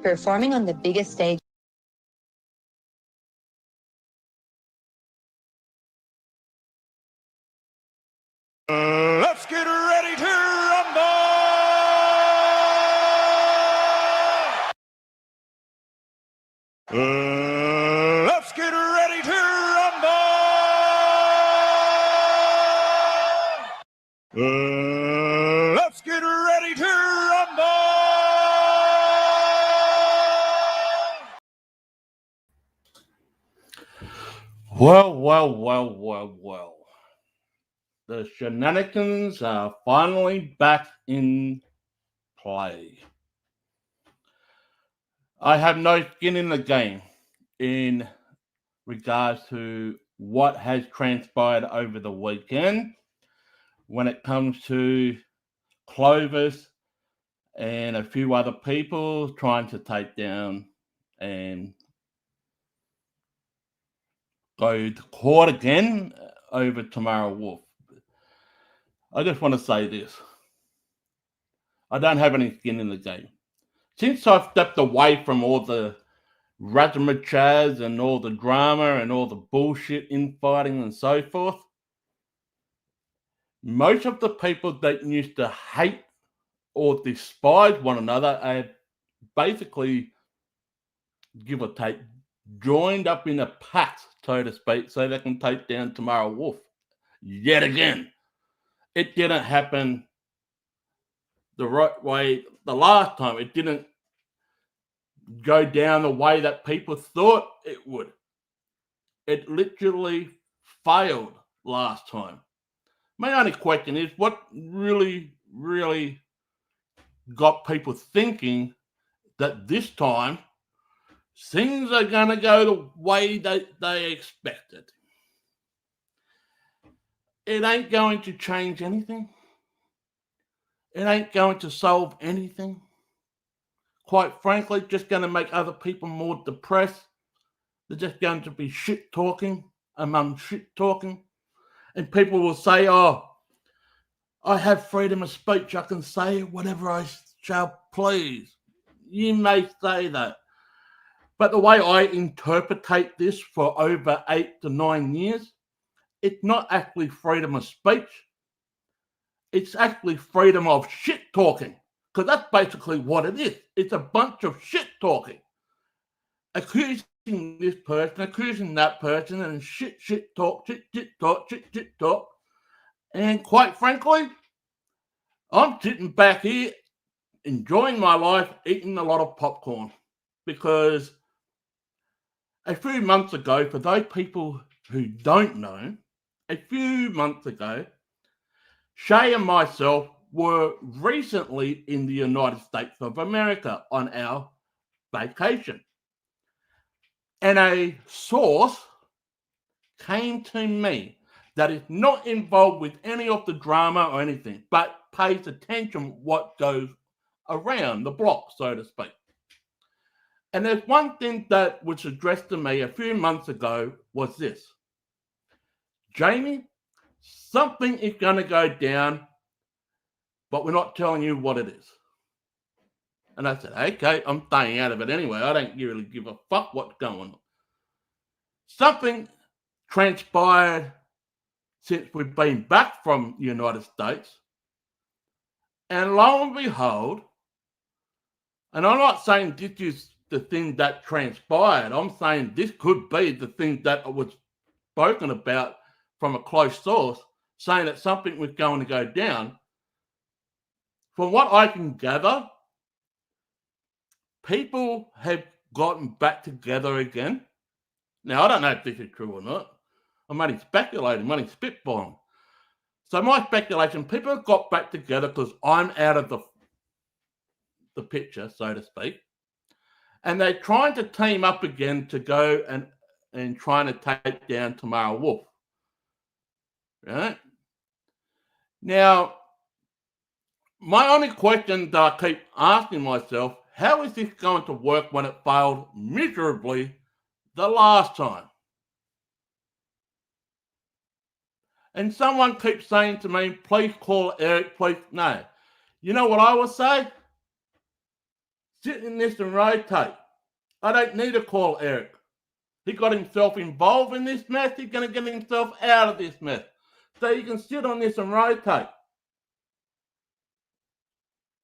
Performing on the biggest stage. Let's get ready to rumble! Let's get ready to rumble! Let's get ready to rumble! Well. The shenanigans are finally back in play. I have no skin in the game in regards to what has transpired over the weekend when it comes to Clovis and a few other people trying to take down and go to court again over Tamara Wolf. I just want to say this. I don't have any skin in the game. Since I've stepped away from all the razzmatazz and all the drama and all the bullshit infighting and so forth, most of the people that used to hate or despise one another have basically, give or take, joined up in a pact, so to speak, so they can take down Tamara Wolf yet again. It didn't happen the right way the last time. It didn't go down the way that people thought it would. It literally failed last time. My only question is, what really got people thinking that this time things are going to go the way that they expected? It ain't going to change anything. It ain't going to solve anything. Quite frankly, just going to make other people more depressed. They're just going to be shit talking among shit talking. And people will say, oh, I have freedom of speech. I can say whatever I shall please. You may say that. But the way I interpretate this for over 8 to 9 years, it's not actually freedom of speech. It's actually freedom of shit talking. Because that's basically what it is. It's a bunch of shit talking. Accusing this person, accusing that person, and shit talk. And quite frankly, I'm sitting back here enjoying my life, eating a lot of popcorn, because a few months ago, for those people who don't know, a few months ago, Shay and myself were recently in the United States of America on our vacation. And a source came to me that is not involved with any of the drama or anything, but pays attention what goes around the block, so to speak. And there's one thing that was addressed to me a few months ago was this: Jamie, something is going to go down, but we're not telling you what it is. And I said, okay, I'm staying out of it anyway. I don't really give a fuck what's going on. Something transpired since we've been back from the United States. And lo and behold, and I'm not saying this is the thing that transpired. I'm saying this could be the thing that was spoken about from a close source, saying that something was going to go down. From what I can gather, people have gotten back together again. Now, I don't know if this is true or not. I'm only speculating, I'm only spitballing. So my speculation, people have got back together because I'm out of the picture, so to speak. And they're trying to team up again to go and trying to take down Tamara Wolf. Right? Now, my only question that I keep asking myself, how is this going to work when it failed miserably the last time? And someone keeps saying to me, please call Eric, please. No. You know what I will say? Sit in this and rotate. I don't need to call Eric. He got himself involved in this mess. He's going to get himself out of this mess. So you can sit on this and rotate.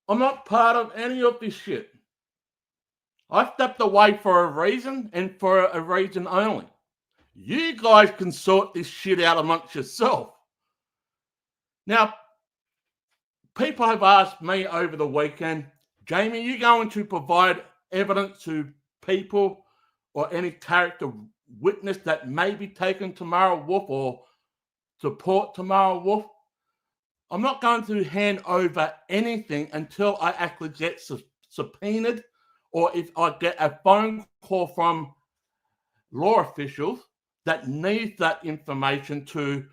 I'm not part of any of this shit. I stepped away for a reason and for a reason only. You guys can sort this shit out amongst yourself. Now, people have asked me over the weekend, Jamie, are you going to provide evidence to people or any character witness that may be taken Tamara Wolf or support Tamara Wolf? I'm not going to hand over anything until I actually get subpoenaed, or if I get a phone call from law officials that need that information to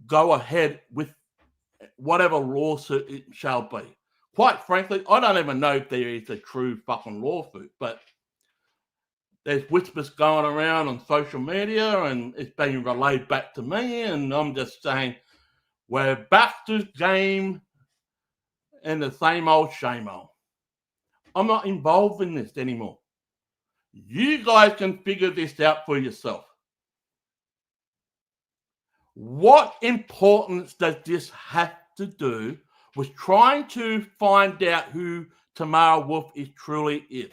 go ahead with whatever lawsuit it shall be. Quite frankly, I don't even know if there is a true fucking lawsuit, but there's whispers going around on social media and it's being relayed back to me, and I'm just saying, we're back to game and the same old shame old. I'm not involved in this anymore. You guys can figure this out for yourself. What importance does this have to do with trying to find out who Tamara Wolf truly is?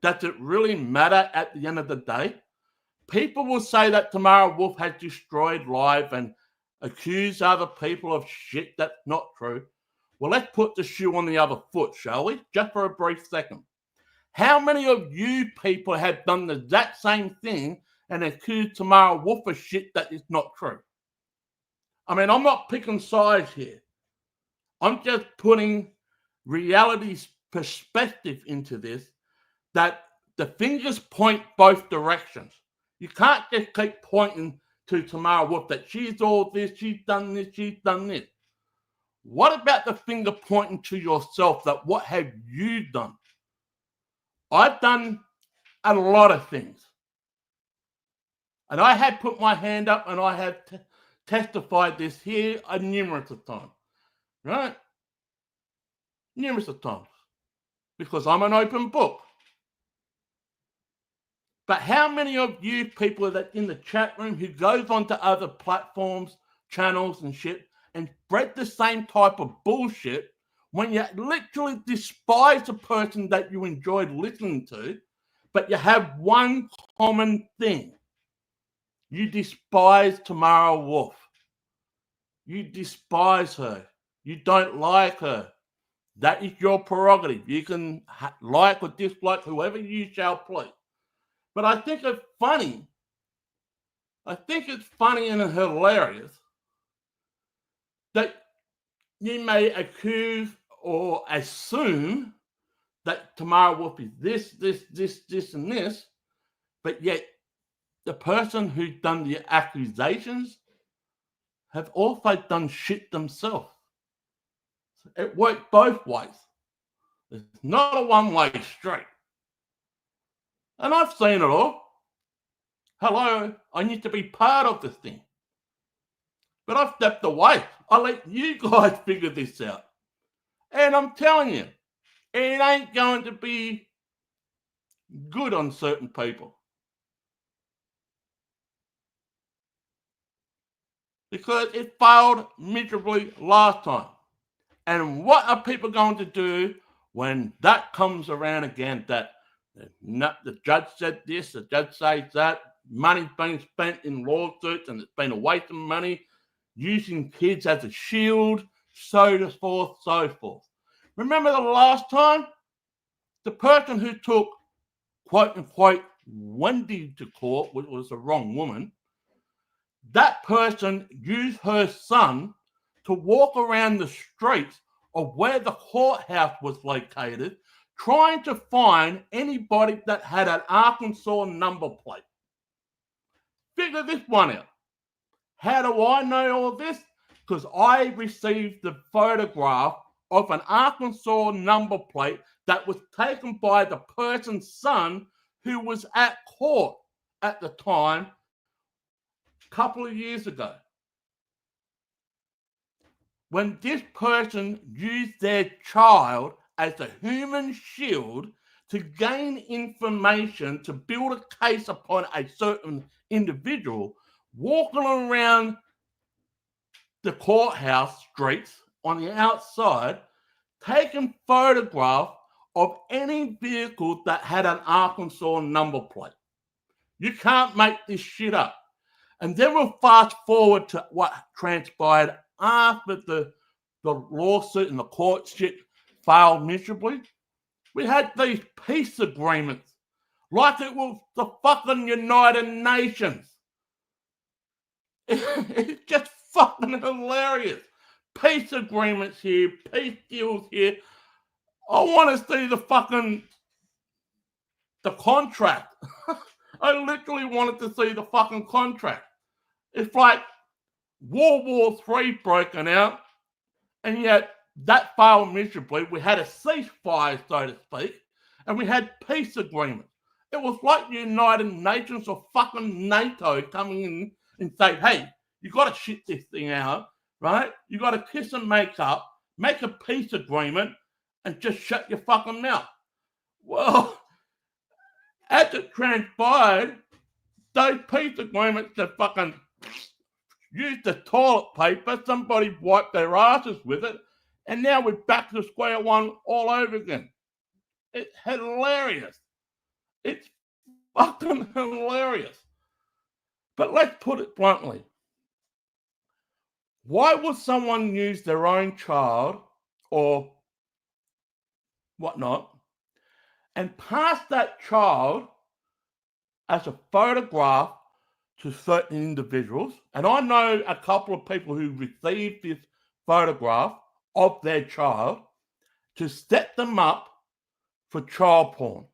Does it really matter at the end of the day? People will say that Tamara Wolf has destroyed lives and accuse other people of shit that's not true. Well, let's put the shoe on the other foot, shall we? Just for a brief second. How many of you people have done the exact same thing and accused Tamara Wolf of shit that is not true? I mean, I'm not picking sides here. I'm just putting reality's perspective into this, that the fingers point both directions. You can't just keep pointing to Tamara Wolf that she's all this, she's done this, she's done this. What about the finger pointing to yourself, that what have you done? I've done a lot of things. And I have put my hand up and I have testified this here numerous of times. Right? Numerous of times. Because I'm an open book. But how many of you people that in the chat room who goes onto other platforms, channels and shit, and spread the same type of bullshit when you literally despise the person that you enjoyed listening to, but you have one common thing. You despise Tamara Wolf. You despise her. You don't like her. That is your prerogative. You can like or dislike whoever you shall please. But I think it's funny. I think it's funny and hilarious that you may accuse or assume that Tamara Wolf is this, and this, but yet the person who's done the accusations have also done shit themselves. It worked both ways. It's not a one-way street. And I've seen it all. Hello, I need to be part of this thing. But I've stepped away. I let you guys figure this out. And I'm telling you, it ain't going to be good on certain people. Because it failed miserably last time. And what are people going to do when that comes around again? That the judge said this, the judge says that, money's been spent in lawsuits and it's been a waste of money, using kids as a shield, so forth, so forth. Remember the last time? The person who took, quote unquote, Wendy to court, which was the wrong woman, that person used her son to walk around the streets of where the courthouse was located, trying to find anybody that had an Arkansas number plate. Figure this one out. How do I know all this? Because I received the photograph of an Arkansas number plate that was taken by the person's son who was at court at the time, a couple of years ago. When this person used their child as a human shield to gain information to build a case upon a certain individual, walking around the courthouse streets on the outside, taking photographs of any vehicle that had an Arkansas number plate. You can't make this shit up. And then we'll fast forward to what transpired after the lawsuit and the court shit failed miserably. We had these peace agreements like it was the fucking United Nations. It's just fucking hilarious. Peace agreements here, peace deals here. I want to see the contract. I literally wanted to see the fucking contract. It's like World War III broken out, and yet that failed miserably. We had a ceasefire, so to speak, and we had peace agreements. It was like the United Nations or fucking NATO coming in and saying, hey, you got to shit this thing out, right? You got to kiss and make up, make a peace agreement, and just shut your fucking mouth. Well, as it transpired, those peace agreements that fucking used the toilet paper, somebody wiped their asses with it, and now we're back to square one all over again. It's hilarious. It's fucking hilarious. But let's put it bluntly. Why would someone use their own child or whatnot and pass that child as a photograph to certain individuals? And I know a couple of people who received this photograph of their child to set them up for child porn.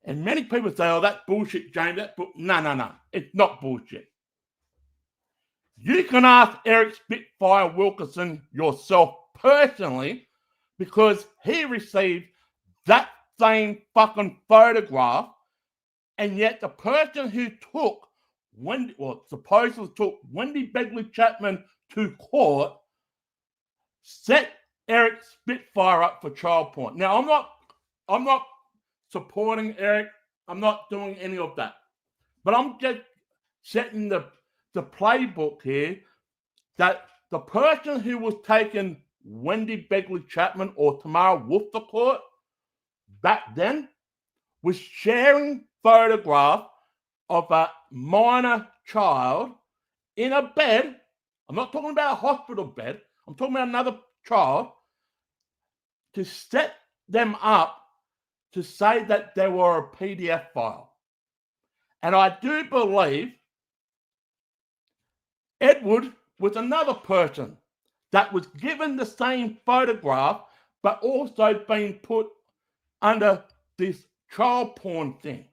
And many people say, oh, that's bullshit, James. No. It's not bullshit. You can ask Eric Spitfire Wilkerson yourself personally, because he received that same fucking photograph, and yet the person who took supposedly took Wendy Begley Chapman to court set Eric Spitfire up for child porn. Now, I'm not supporting Eric. I'm not doing any of that. But I'm just setting the playbook here that the person who was taking Wendy Begley Chapman or Tamara Wolf to court back then was sharing photograph of a minor child in a bed. I'm not talking about a hospital bed. I'm talking about another child, to set them up to say that they were a PDF file. And I do believe Edward was another person that was given the same photograph, but also being put under this child porn thing.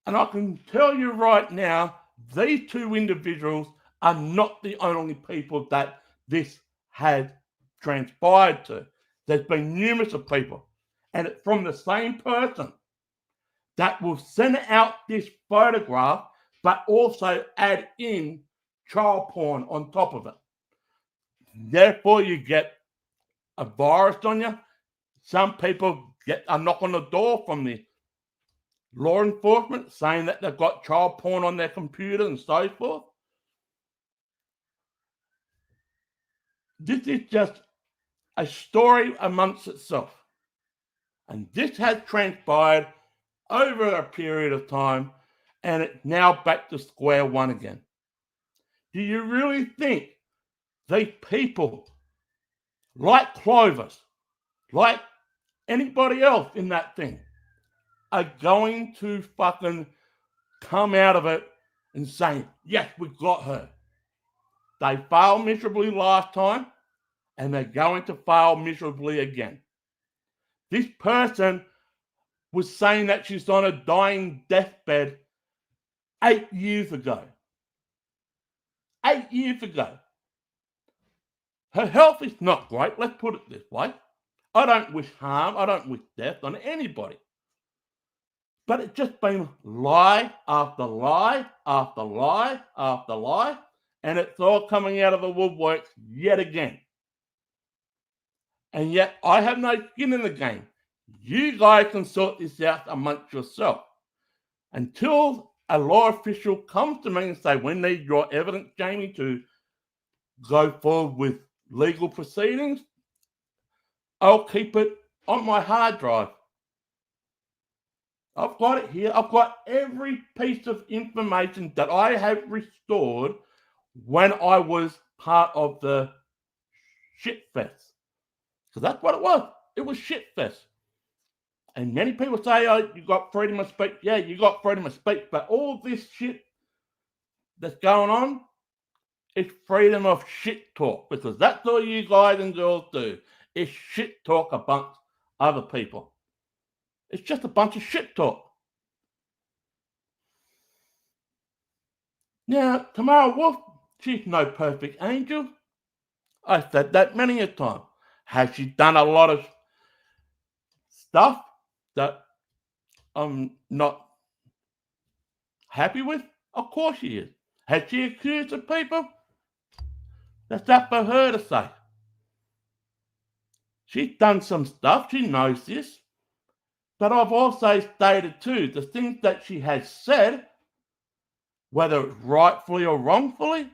And I can tell you right now, these two individuals are not the only people that this had transpired to. There's been numerous of people, and it's from the same person that will send out this photograph, but also add in child porn on top of it. Therefore, you get a virus on you. Some people get a knock on the door from the law enforcement saying that they've got child porn on their computer and so forth. This is just a story amongst itself. And this has transpired over a period of time, and it's now back to square one again. Do you really think these people, like Clovis, like anybody else in that thing, are going to fucking come out of it and say, yes, we got her? They failed miserably last time, and they're going to fail miserably again. This person was saying that she's on a dying deathbed 8 years ago. 8 years ago. Her health is not great, let's put it this way. I don't wish harm, I don't wish death on anybody. But it's just been lie after lie after lie after lie, and it's all coming out of the woodworks yet again. And yet I have no skin in the game. You guys can sort this out amongst yourself. Until a law official comes to me and say, we need your evidence, Jamie, to go forward with legal proceedings, I'll keep it on my hard drive. I've got it here. I've got every piece of information that I have restored when I was part of the shit fest. So that's what it was. It was shit fest. And many people say, oh, you got freedom of speech. Yeah, you got freedom of speech. But all this shit that's going on is freedom of shit talk. Because that's all you guys and girls do, is shit talk amongst other people. It's just a bunch of shit talk. Now, Tamara Wolf, she's no perfect angel. I said that many a time. Has she done a lot of stuff that I'm not happy with? Of course she is. Has she accused of people? That's up for her to say. She's done some stuff. She knows this. But I've also stated too, the things that she has said, whether it's rightfully or wrongfully,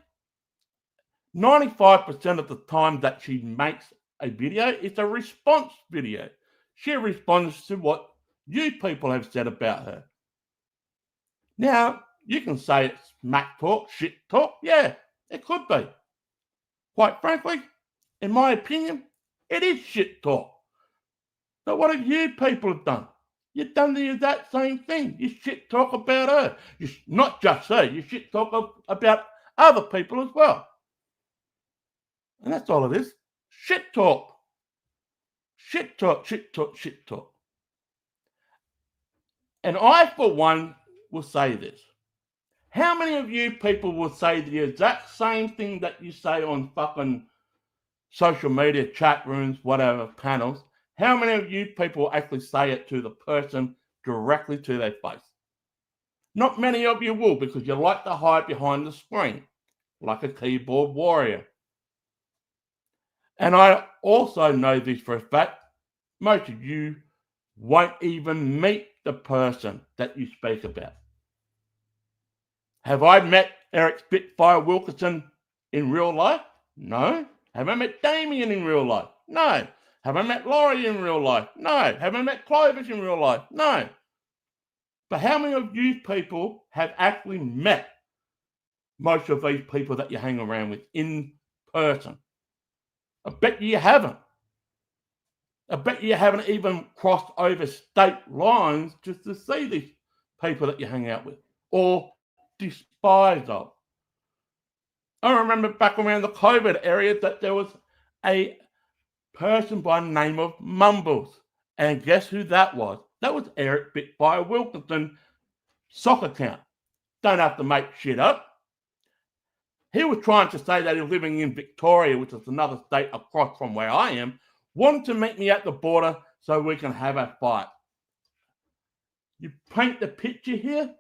95% of the time that she makes a video, it's a response video. She responds to what you people have said about her. Now, you can say it's smack talk, shit talk. Yeah, it could be. Quite frankly, in my opinion, it is shit talk. But what have you people done? You've done the exact same thing. You shit talk about her. You not just her. You shit talk about other people as well. And that's all it is. Shit talk. Shit talk, shit talk, shit talk. And I, for one, will say this. How many of you people will say the exact same thing that you say on fucking social media, chat rooms, whatever, panels? How many of you people actually say it to the person directly to their face? Not many of you will, because you like to hide behind the screen, like a keyboard warrior. And I also know this for a fact, most of you won't even meet the person that you speak about. Have I met Eric Spitfire Wilkinson in real life? No. Have I met Damien in real life? No. Have I met Laurie in real life? No. Have I met Clovis in real life? No. But how many of you people have actually met most of these people that you hang around with in person? I bet you haven't. I bet you haven't even crossed over state lines just to see these people that you hang out with or despise of. I remember back around the COVID area that there was a person by the name of Mumbles. And guess who that was? That was Eric Bitfire Wilkinson soccer account. Don't have to make shit up. He was trying to say that he was living in Victoria, which is another state across from where I am, wanted to meet me at the border so we can have a fight. You paint the picture here?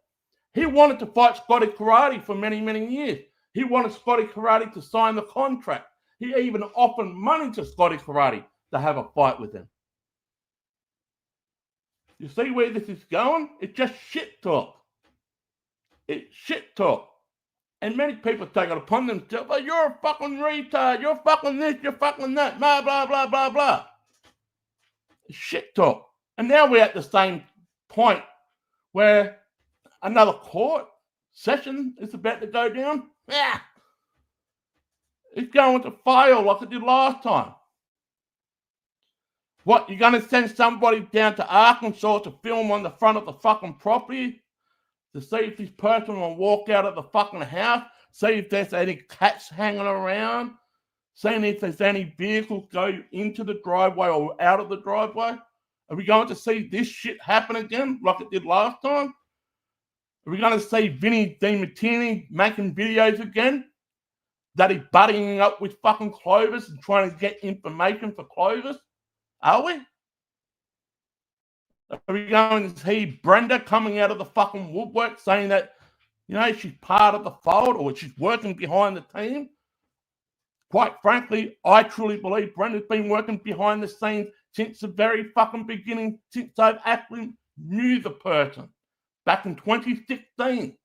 He wanted to fight Scotty Karate for many, many years. He wanted Scotty Karate to sign the contract. He even offered money to Scotty Karate to have a fight with him. You see where this is going? It's just shit talk. It's shit talk. And many people take it upon themselves, oh, you're a fucking retard, you're fucking this, you're fucking that, blah, blah, blah, blah, blah. It's shit talk. And now we're at the same point where another court session is about to go down. Yeah. It's going to fail like it did last time. What, you're going to send somebody down to Arkansas to film on the front of the fucking property to see if this person will walk out of the fucking house, see if there's any cats hanging around, seeing if there's any vehicles go into the driveway or out of the driveway? Are we going to see this shit happen again like it did last time? Are we going to see Vinny DiMartini making videos again? That he's buddying up with fucking Clovis and trying to get information for Clovis? Are we? Are we going to see Brenda coming out of the fucking woodwork saying that, you know, she's part of the fold or she's working behind the team? Quite frankly, I truly believe Brenda's been working behind the scenes since the very fucking beginning, since I've actually knew the person back in 2016.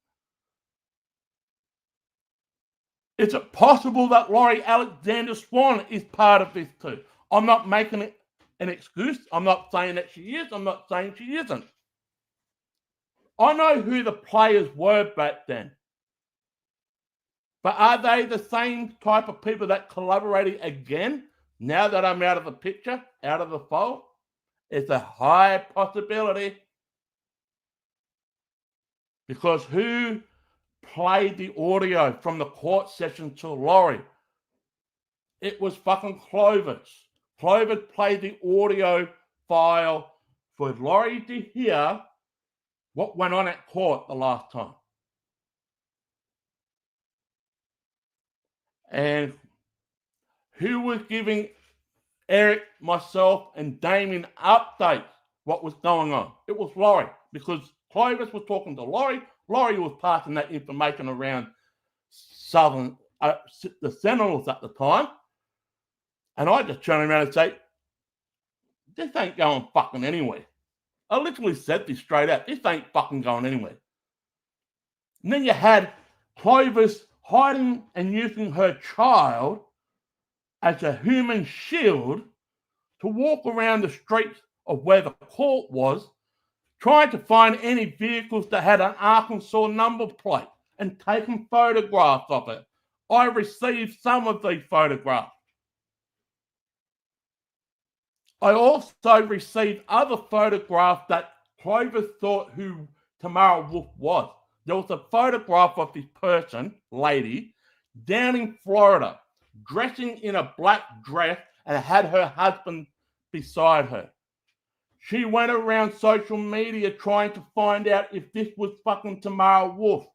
Is it possible that Laurie Alexander Swan is part of this too? I'm not making it an excuse. I'm not saying that she is. I'm not saying she isn't. I know who the players were back then. But are they the same type of people that collaborated again now that I'm out of the picture, out of the fold? It's a high possibility. Because who played the audio from the court session to Laurie? It was fucking Clovis. Clovis played the audio file for Laurie to hear what went on at court the last time. And who was giving Eric, myself, and Damien updates what was going on? It was Laurie, because Clovis was talking to Laurie. Laurie was passing that information around Southern, the Sentinels at the time. And I just turn around and say, this ain't going fucking anywhere. I literally said this straight out. This ain't fucking going anywhere. And then you had Clovis hiding and using her child as a human shield to walk around the streets of where the court was, trying to find any vehicles that had an Arkansas number plate and taking photographs of it. I received some of these photographs. I also received other photographs that Clovis thought who Tamara Wolf was. There was a photograph of this person, lady, down in Florida, dressing in a black dress and had her husband beside her. She went around social media trying to find out if this was fucking Tamara Wolf.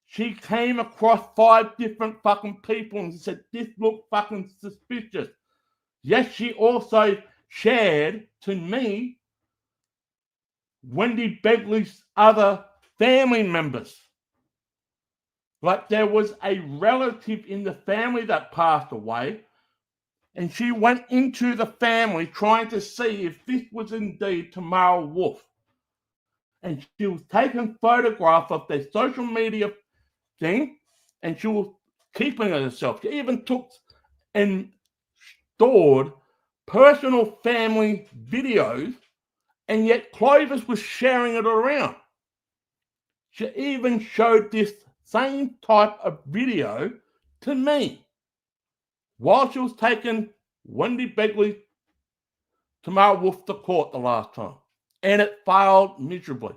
She came across 5 different fucking people and said, this looked fucking suspicious. Yes, she also shared to me Wendy Begley's other family members. Like there was a relative in the family that passed away, and she went into the family trying to see if this was indeed Tamara Wolf. And she was taking photographs of their social media thing, and she was keeping it herself. She even took and stored personal family videos, and yet Clovis was sharing it around. She even showed this same type of video to me while she was taking Wendy Begley, Tamara Wolf to court the last time, and it failed miserably.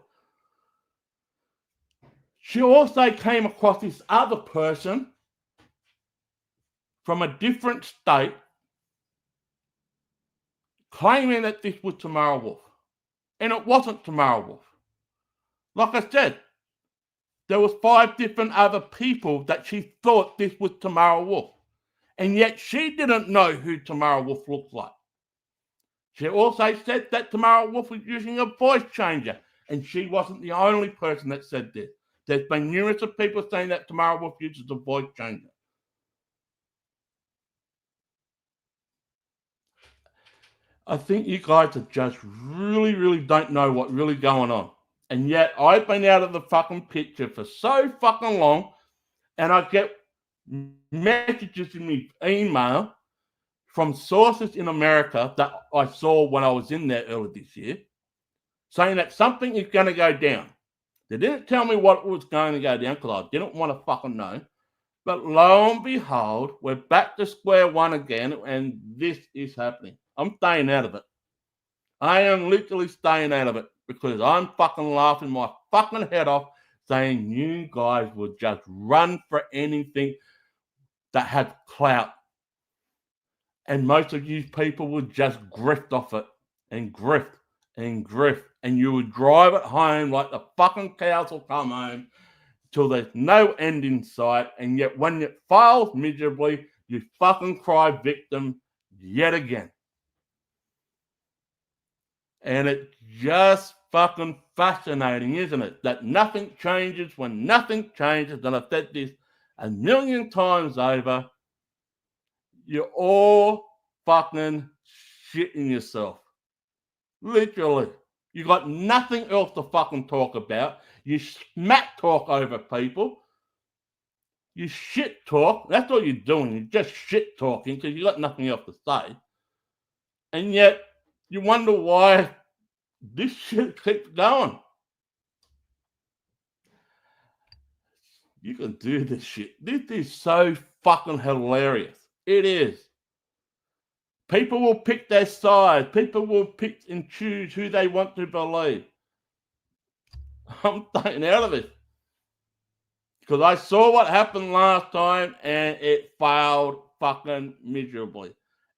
She also came across this other person from a different state claiming that this was Tamara Wolf, and it wasn't Tamara Wolf. Like I said, there was 5 different other people that she thought this was Tamara Wolf, and yet she didn't know who Tamara Wolf looked like. She also said that Tamara Wolf was using a voice changer, and she wasn't the only person that said this. There's been numerous of people saying that Tamara Wolf uses a voice changer. I think you guys are just really don't know what's really going on. And yet I've been out of the fucking picture for so fucking long, and I get messages in my email from sources in America that I saw when I was in there earlier this year, saying that something is going to go down. They didn't tell me what was going to go down because I didn't want to fucking know. But lo and behold, we're back to square one again, and this is happening. I'm staying out of it. I am literally staying out of it because I'm fucking laughing my fucking head off saying you guys would just run for anything that had clout. And most of you people would just grift off it and grift and grift. And you would drive it home like the fucking cows will come home till there's no end in sight. And yet when it fails miserably, you fucking cry victim yet again. And it's just fucking fascinating, isn't it? That nothing changes when nothing changes. And I've said this a million times over. You're all fucking shitting yourself. Literally. You got nothing else to fucking talk about. You smack talk over people. You shit talk. That's all you're doing. You're just shit talking because you got nothing else to say. And yet, you wonder why this shit keeps going. You can do this shit. This is so fucking hilarious. It is. People will pick their side. People will pick and choose who they want to believe. I'm staying out of it. Because I saw what happened last time and it failed fucking miserably.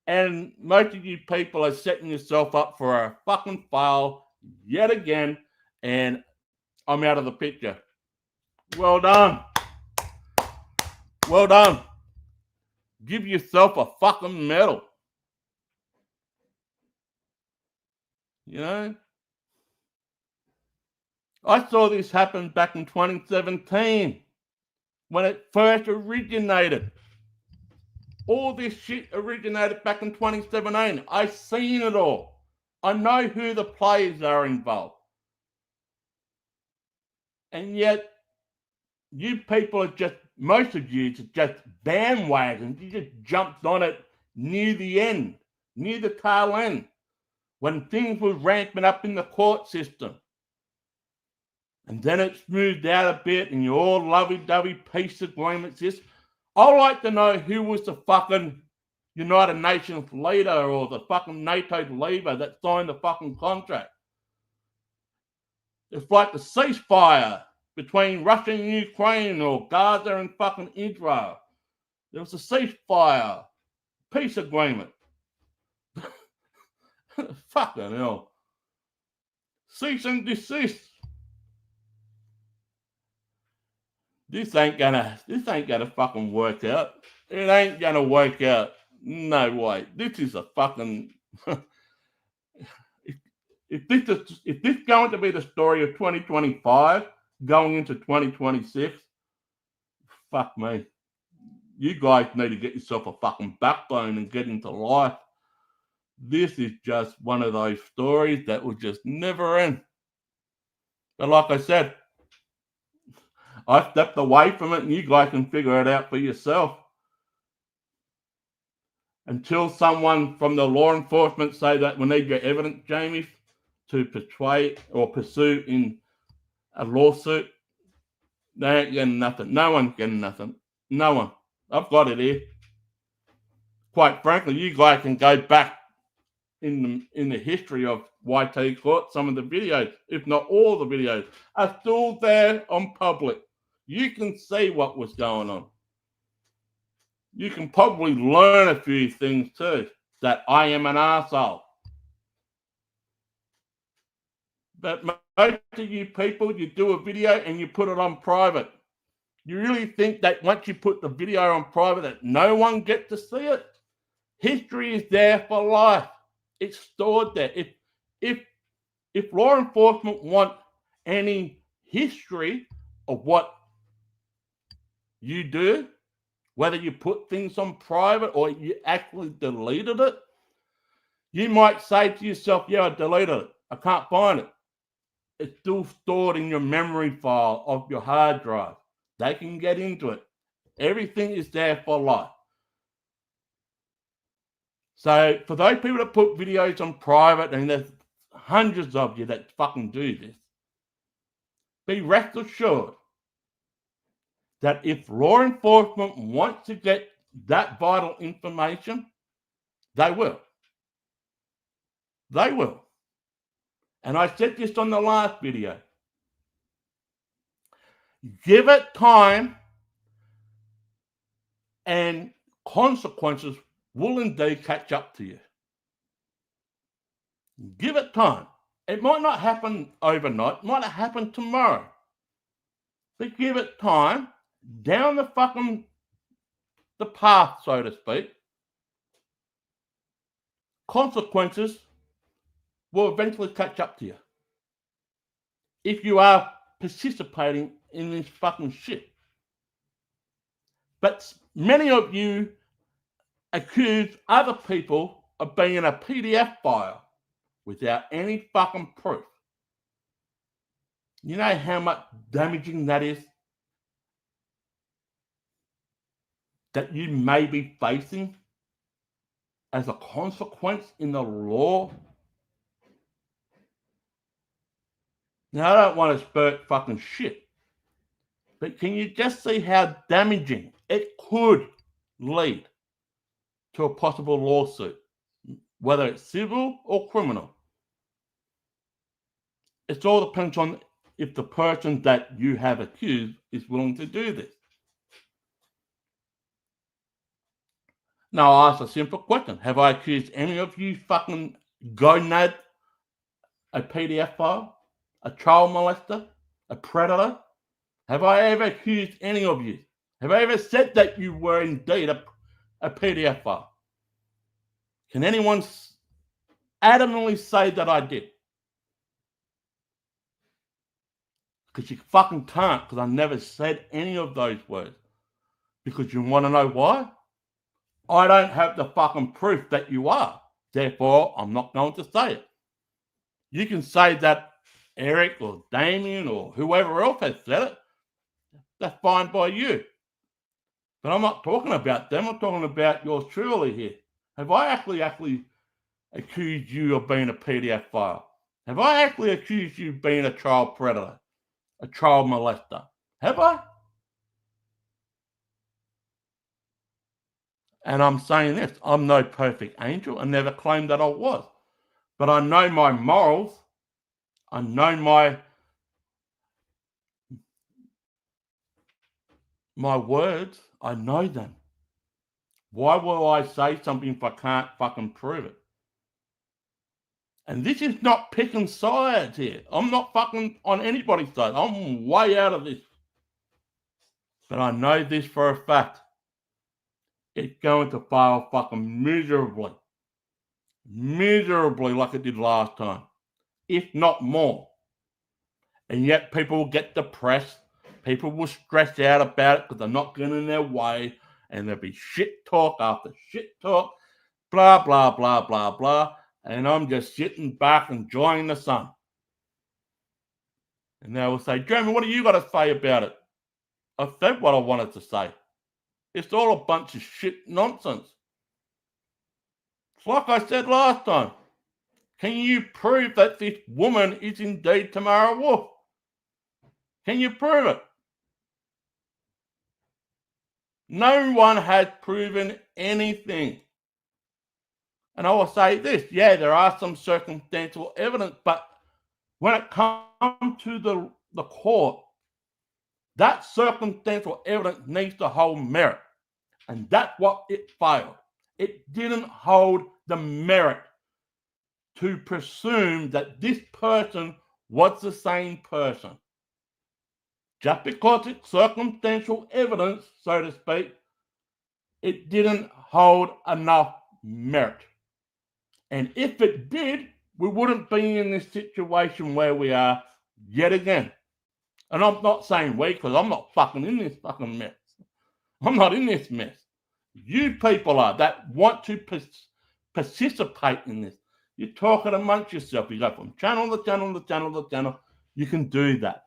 And most of you people are setting yourself up for a fucking fail yet again. And I'm out of the picture. Well done. Well done. Give yourself a fucking medal. You know? I saw this happen back in 2017 when it first originated. All this shit originated back in 2017. I've seen it all. I know who the players are involved. And yet, you people are just, most of you, are just bandwagons. You just jumped on it near the end, near the tail end, when things were ramping up in the court system. And then it smoothed out a bit and you're all lovey-dovey peace agreements. This, I'd like to know who was the fucking United Nations leader or the fucking NATO leader that signed the fucking contract. It's like the ceasefire between Russia and Ukraine or Gaza and fucking Israel. There was a ceasefire, peace agreement. Fucking hell. Cease and desist. This ain't gonna fucking work out. It ain't gonna work out. No way. This is a fucking if this going to be the story of 2025 going into 2026, fuck me. You guys need to get yourself a fucking backbone and get into life. This is just one of those stories that will just never end. But like I said, I stepped away from it and you guys can figure it out for yourself. until someone from the law enforcement say that we need your evidence, Jamie, to persuade or pursue in a lawsuit, they ain't getting nothing. No one's getting nothing. No one. I've got it here. Quite frankly, you guys can go back in the history of YT Court. Some of the videos, if not all the videos, are still there on public. You can see what was going on. You can probably learn a few things too. That I am an arsehole. But most of you people, you do a video and you put it on private. You really think that once you put the video on private that no one gets to see it? History is there for life. It's stored there. If law enforcement want any history of what you do, whether you put things on private or you actually deleted it, you might say to yourself, yeah, I deleted it. I can't find it. It's still stored in your memory file of your hard drive. They can get into it. Everything is there for life. So for those people that put videos on private, and there's hundreds of you that fucking do this, be rest assured that if law enforcement wants to get that vital information, they will. They will. And I said this on the last video. Give it time and consequences will indeed catch up to you. Give it time. It might not happen overnight. It might not happen tomorrow. But give it time down the path, so to speak. Consequences will eventually catch up to you. If you are participating in this fucking shit. But many of you accuse other people of being a PDF file without any fucking proof. You know how much damaging that is? That you may be facing as a consequence in the law. Now, I don't want to spurt fucking shit, but can you just see how damaging it could lead to a possible lawsuit, whether it's civil or criminal? It all depends on if the person that you have accused is willing to do this. Now, I'll ask a simple question. Have I accused any of you fucking gonad a PDF file? A child molester? A predator? Have I ever accused any of you? Have I ever said that you were indeed a PDF file? Can anyone adamantly say that I did? Because you fucking can't, because I never said any of those words. Because you want to know why? I don't have the fucking proof that you are. Therefore, I'm not going to say it. You can say that Eric or Damien or whoever else has said it. That's fine by you. But I'm not talking about them. I'm talking about yours truly here. Have I actually accused you of being a PDF file? Have I actually accused you of being a child predator? A child molester? Have I? And I'm saying this, I'm no perfect angel. I never claimed that I was. But I know my morals. I know my words. I know them. Why will I say something if I can't fucking prove it? And this is not picking sides here. I'm not fucking on anybody's side. I'm way out of this. But I know this for a fact. It's going to fail fucking miserably. Miserably like it did last time. If not more. And yet people will get depressed. People will stress out about it because they're not getting in their way. And there'll be shit talk after shit talk. Blah, blah, blah, blah, blah. And I'm just sitting back enjoying the sun. And they will say, Jeremy, what do you got to say about it? I said what I wanted to say. It's all a bunch of shit nonsense. like I said last time, can you prove that this woman is indeed Tamara Wolf? Can you prove it? No one has proven anything. And I will say this, yeah, there are some circumstantial evidence, but when it comes to the court, that circumstantial evidence needs to hold merit. And that's what it failed. It didn't hold the merit to presume that this person was the same person. Just because it's circumstantial evidence, so to speak, it didn't hold enough merit. And if it did, we wouldn't be in this situation where we are yet again. And I'm not saying we, because I'm not fucking in this fucking mess. I'm not in this mess. You people are that want to participate in this. You're talking amongst yourself. You go from channel to channel to channel to channel. You can do that.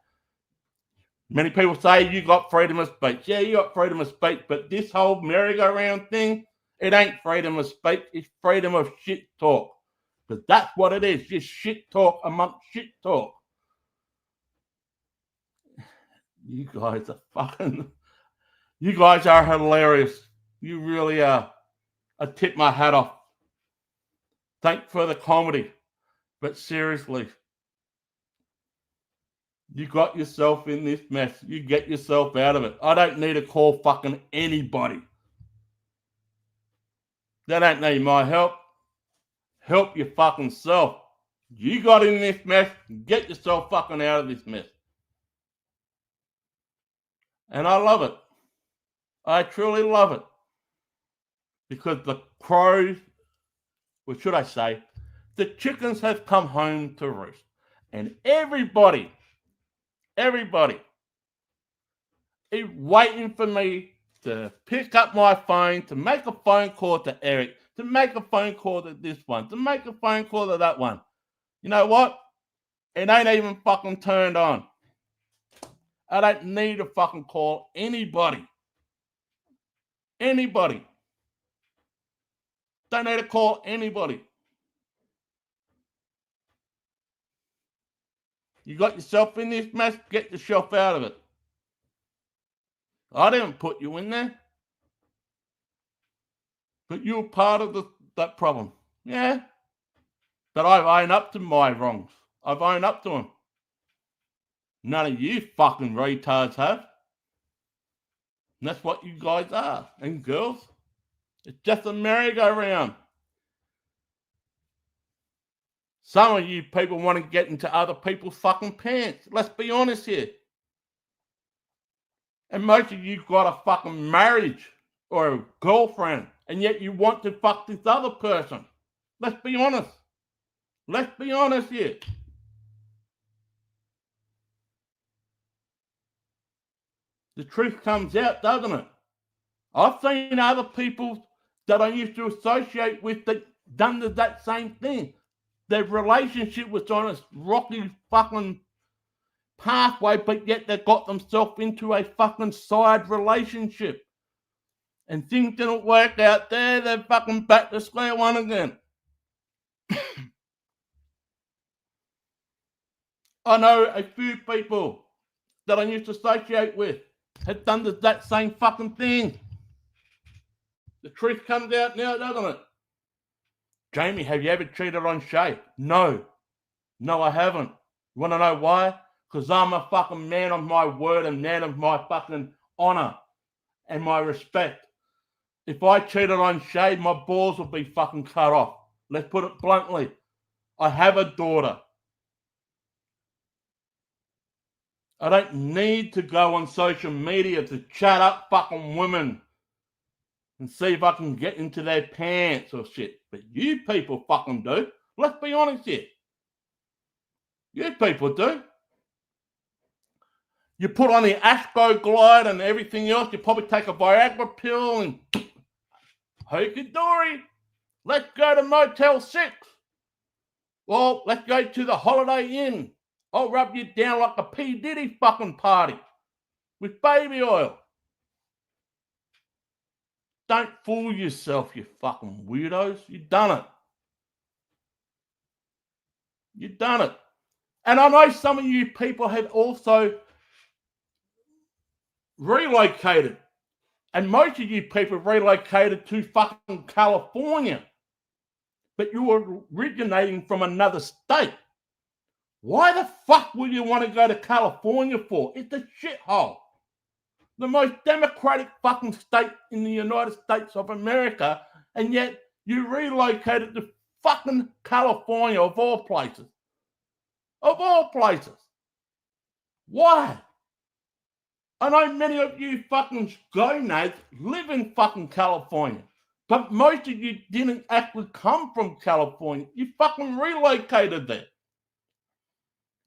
Many people say you got freedom of speech. Yeah, you got freedom of speech, but this whole merry-go-round thing, it ain't freedom of speech. It's freedom of shit talk. Because that's what it is. Just shit talk amongst shit talk. You guys are hilarious. You really are. I tip my hat off. Thanks for the comedy. But seriously, you got yourself in this mess. You get yourself out of it. I don't need to call fucking anybody. They don't need my help. Help your fucking self. You got in this mess. Get yourself fucking out of this mess. And I love it. I truly love it. Because the crows, or should I say, the chickens have come home to roost. And everybody is waiting for me to pick up my phone, to make a phone call to Eric, to make a phone call to this one, to make a phone call to that one. You know what? It ain't even fucking turned on. I don't need to fucking call anybody. Anybody. Don't need to call anybody. You got yourself in this mess, get yourself out of it. I didn't put you in there. But you're part of that problem. Yeah. But I've owned up to my wrongs. I've owned up to them. None of you fucking retards have. And that's what you guys are. And girls. It's just a merry-go-round. Some of you people want to get into other people's fucking pants. Let's be honest here. And most of you got a fucking marriage or a girlfriend, and yet you want to fuck this other person. Let's be honest. Let's be honest here. The truth comes out, doesn't it? I've seen other people that I used to associate with that done that same thing. Their relationship was on a rocky fucking pathway, but yet they got themselves into a fucking side relationship. And things didn't work out there, they're fucking back to square one again. I know a few people that I used to associate with had done that same fucking thing. The truth comes out now, doesn't it? Jamie, have you ever cheated on Shay? No. No, I haven't. You want to know why? Because I'm a fucking man of my word and man of my fucking honor and my respect. If I cheated on Shay, my balls would be fucking cut off. Let's put it bluntly. I have a daughter. I don't need to go on social media to chat up fucking women and see if I can get into their pants or shit. But you people fucking do. Let's be honest here. You people do. You put on the Astroglide and everything else. You probably take a Viagra pill and hokey-dory. Let's go to Motel 6. Well, let's go to the Holiday Inn. I'll rub you down like a P. Diddy fucking party with baby oil. Don't fool yourself, you fucking weirdos. You've done it. You've done it. And I know some of you people have also relocated. And most of you people relocated to fucking California. But you were originating from another state. Why the fuck would you want to go to California for? It's a shithole. The most democratic fucking state in the United States of America, and yet you relocated to fucking California, of all places. Of all places. Why? I know many of you fucking gonads live in fucking California, but most of you didn't actually come from California. You fucking relocated there.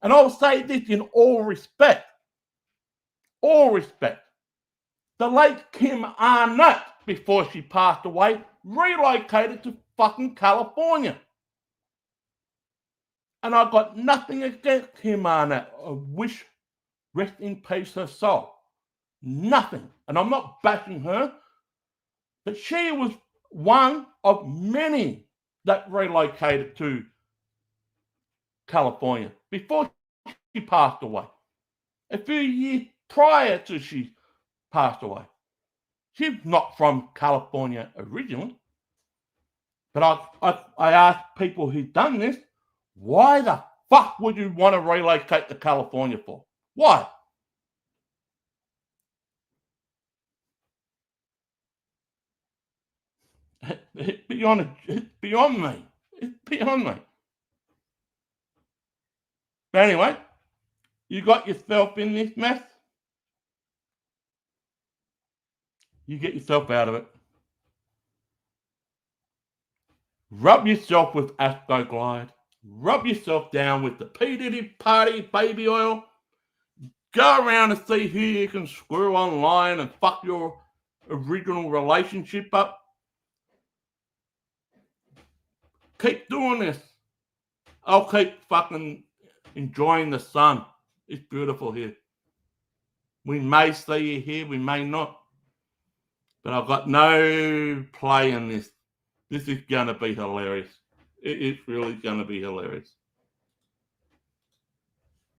And I'll say this in all respect. All respect. The late Kim Arnott, before she passed away, relocated to fucking California. And I've got nothing against Kim Arnott. I wish rest in peace her soul. Nothing. And I'm not bashing her. But she was one of many that relocated to California before she passed away. A few years prior to she passed away. She's not from California originally. But I asked people who've done this, why the fuck would you want to relocate to California for? Why? It's beyond me. It's beyond me. But anyway, you got yourself in this mess. You get yourself out of it. Rub yourself with Astroglide. Rub yourself down with the P. Diddy Party baby oil. Go around and see who you can screw online and fuck your original relationship up. Keep doing this. I'll keep fucking enjoying the sun. It's beautiful here. We may see you here, we may not. But I've got no play in this. This is going to be hilarious. It's really going to be hilarious.